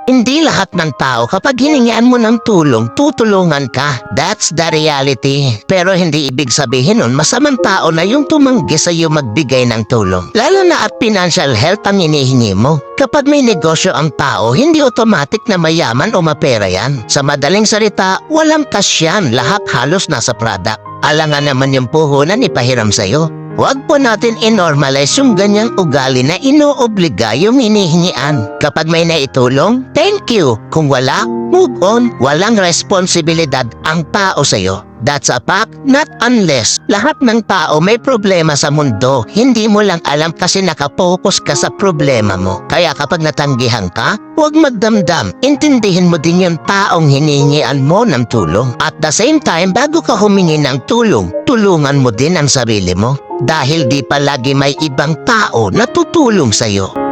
Hindi lahat ng tao kapag hiningian mo ng tulong, tutulungan ka. That's the reality. Pero hindi ibig sabihin nun masamang tao na yung tumanggi sa iyo magbigay ng tulong. Lalo na at financial health ang hinihingi mo. Kapag may negosyo ang tao, hindi automatic na mayaman o mapera yan. Sa madaling salita, walang cash yan. Lahat halos nasa product. Alangan naman yung puhunan ipahiram sa'yo. Huwag po natin i-normalize yung ganyang ugali na inoobliga yung hinihingian. Kapag may naitulong, thank you. Kung wala, move on. Walang responsibilidad ang tao sa'yo. That's a fact, not unless. Lahat ng tao may problema sa mundo. Hindi mo lang alam kasi nakapokus ka sa problema mo. Kaya kapag natanggihan ka, huwag magdamdam. Intindihin mo din yung taong hinihingian mo ng tulong. At the same time, bago ka humingi ng tulong, tulungan mo din ang sarili mo. Dahil di palagi may ibang tao na tutulong sa'yo.